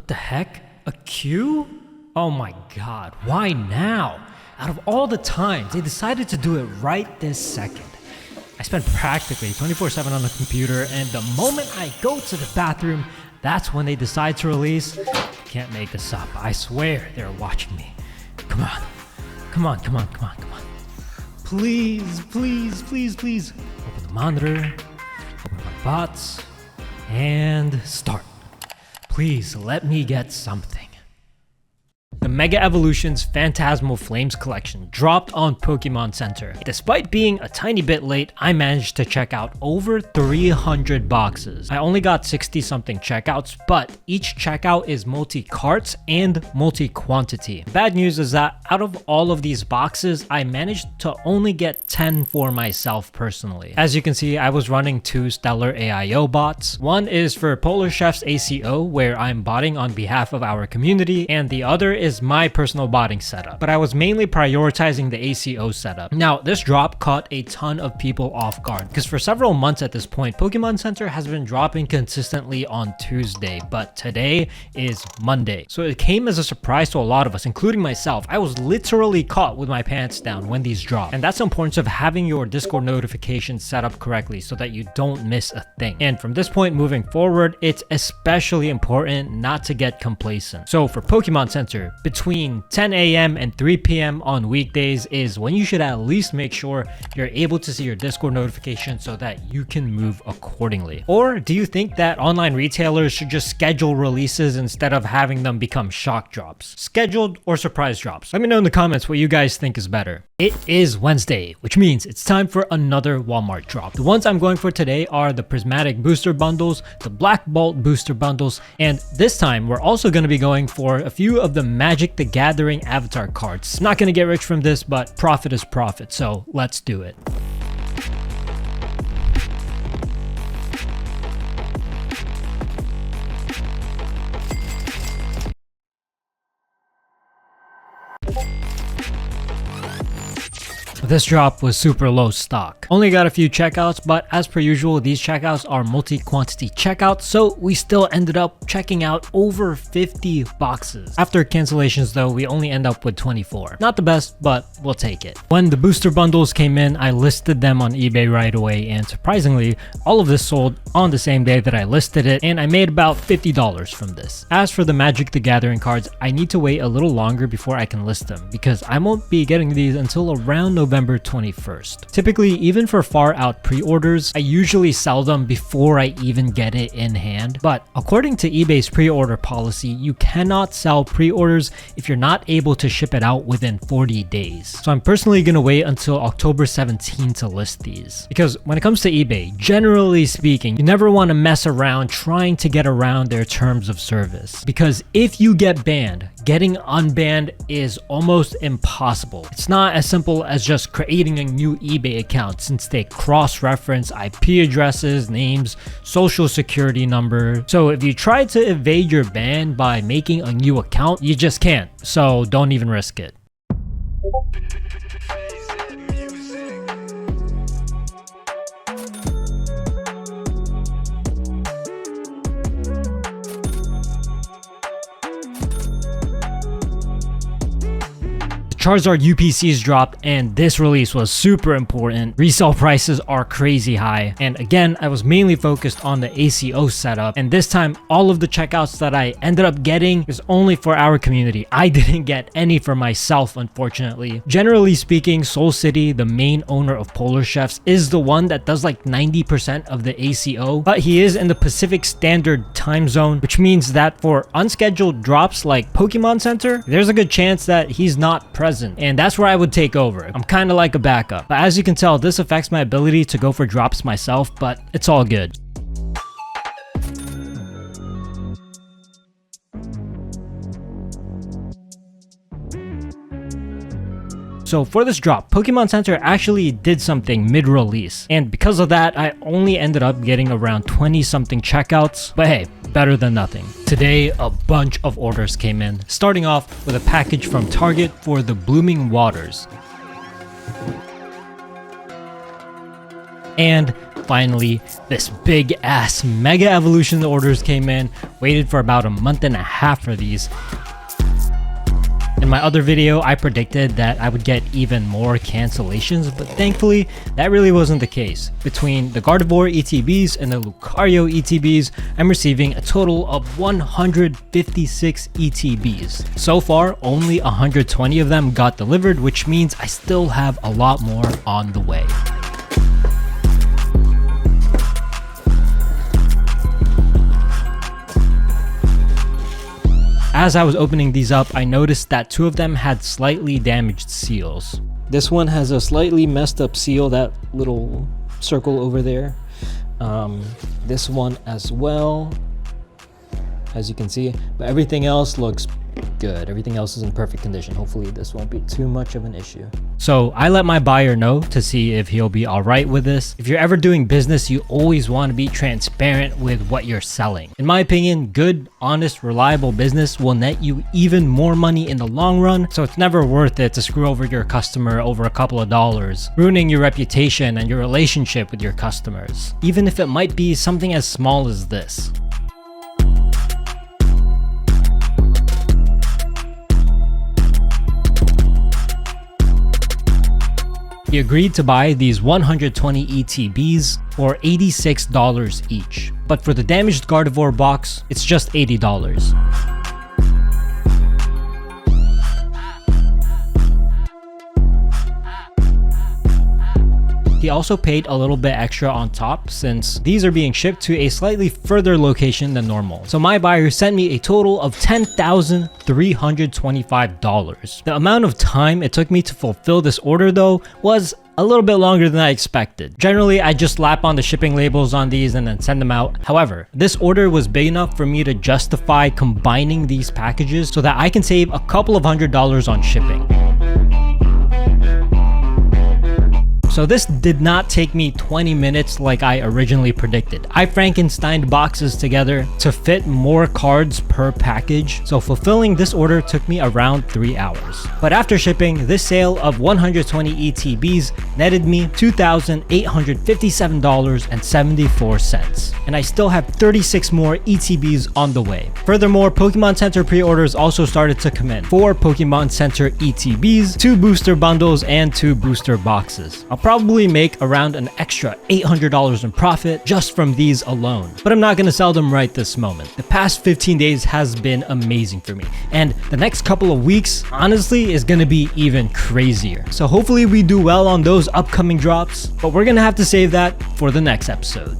What the heck? A queue? Oh my god, why now? Out of all the times, they decided to do it right this second. I spent practically 24/7 on the computer, and the moment I go to the bathroom, that's when they decide to release. Can't make this up. I swear they're watching me. Come on. Come on, come on, come on, come on. Please, please, please, please. Open the monitor, open my bots, and start. Please let me get something. The Mega Evolutions Phantasmal Flames collection dropped on Pokémon Center. Despite being a tiny bit late, I managed to check out over 300 boxes. I only got 60 something checkouts, but each checkout is multi-carts and multi-quantity. Bad news is that out of all of these boxes, I managed to only get 10 for myself personally. As you can see, I was running 2 Stellar AIO bots. One is for Polar Chef's ACO, where I'm botting on behalf of our community, and the other is my personal botting setup, but I was mainly prioritizing the ACO setup. Now, this drop caught a ton of people off guard because for several months at this point, Pokémon Center has been dropping consistently on Tuesday, but today is Monday. So it came as a surprise to a lot of us, including myself. I was literally caught with my pants down when these dropped. And that's the importance of having your Discord notifications set up correctly so that you don't miss a thing. And from this point moving forward, it's especially important not to get complacent. So for Pokémon Center, between 10 a.m. and 3 p.m. on weekdays is when you should at least make sure you're able to see your Discord notifications so that you can move accordingly. Or do you think that online retailers should just schedule releases instead of having them become shock drops? Scheduled or surprise drops? Let me know in the comments what you guys think is better. It is Wednesday, which means it's time for another Walmart drop. The ones I'm going for today are the Prismatic Booster Bundles, the Black Bolt Booster Bundles, and this time we're also going to be going for a few of the Magic the Gathering avatar cards. I'm not going to get rich from this, but profit is profit, so let's do it. This drop was super low stock. Only got a few checkouts, but as per usual, these checkouts are multi-quantity checkouts, so we still ended up checking out over 50 boxes. After cancellations though, we only end up with 24. Not the best, but we'll take it. When the booster bundles came in, I listed them on eBay right away, and surprisingly, all of this sold on the same day that I listed it, and I made about $50 from this. As for the Magic the Gathering cards, I need to wait a little longer before I can list them, because I won't be getting these until around November 21st. Typically, even for far out pre-orders, I usually sell them before I even get it in hand. But according to eBay's pre-order policy, you cannot sell pre-orders if you're not able to ship it out within 40 days. So I'm personally gonna wait until October 17 to list these. Because when it comes to eBay, generally speaking, you never want to mess around trying to get around their terms of service. Because if you get banned, getting unbanned is almost impossible. It's not as simple as just creating a new eBay account, since they cross-reference IP addresses, names, social security number. So if you try to evade your ban by making a new account, you just can't. So don't even risk it. Charizard UPCs dropped, and this release was super important. Resale prices are crazy high, and again, I was mainly focused on the ACO setup, and this time all of the checkouts that I ended up getting is only for our community. I didn't get any for myself, unfortunately. Generally speaking, Soul City, the main owner of Polar Chefs, is the one that does like 90% of the ACO, but he is in the Pacific Standard Time Zone, which means that for unscheduled drops like Pokémon Center, there's a good chance that he's not present. And that's where I would take over. I'm kind of like a backup. But as you can tell, this affects my ability to go for drops myself, but it's all good. So for this drop, Pokémon Center actually did something mid-release, and because of that, I only ended up getting around 20 something checkouts, but hey, better than nothing. Today, a bunch of orders came in, starting off with a package from Target for the Blooming Waters. And finally, this big ass mega evolution orders came in. Waited for about a month and a half for these. In my other video, I predicted that I would get even more cancellations, but thankfully, that really wasn't the case. Between the Gardevoir ETBs and the Lucario ETBs, I'm receiving a total of 156 ETBs. So far, only 120 of them got delivered, which means I still have a lot more on the way. As I was opening these up, I noticed that 2 of them had slightly damaged seals. This one has a slightly messed up seal, that little circle over there. This one as well, as you can see, but everything else looks good. Everything else is in perfect condition. Hopefully this won't be too much of an issue. So I let my buyer know to see if he'll be all right with this. If you're ever doing business, you always want to be transparent with what you're selling. In my opinion, good, honest, reliable business will net you even more money in the long run. So it's never worth it to screw over your customer over a couple of dollars, ruining your reputation and your relationship with your customers, even if it might be something as small as this. He agreed to buy these 120 ETBs for $86 each. But for the damaged Gardevoir box, it's just $80. He also paid a little bit extra on top since these are being shipped to a slightly further location than normal. So my buyer sent me a total of $10,325. The amount of time it took me to fulfill this order though was a little bit longer than I expected. Generally, I just slap on the shipping labels on these and then send them out. However, this order was big enough for me to justify combining these packages so that I can save a couple of $100s on shipping. So this did not take me 20 minutes like I originally predicted. I Frankensteined boxes together to fit more cards per package, so fulfilling this order took me around 3 hours. But after shipping, this sale of 120 ETBs netted me $2,857.74, and I still have 36 more ETBs on the way. Furthermore, Pokemon Center pre-orders also started to come in. 4 Pokemon Center ETBs, 2 booster bundles, and 2 booster boxes. I'll probably make around an extra $800 in profit just from these alone, but I'm not going to sell them right this moment. The past 15 days has been amazing for me, and the next couple of weeks honestly is going to be even crazier. So hopefully we do well on those upcoming drops, but we're going to have to save that for the next episode.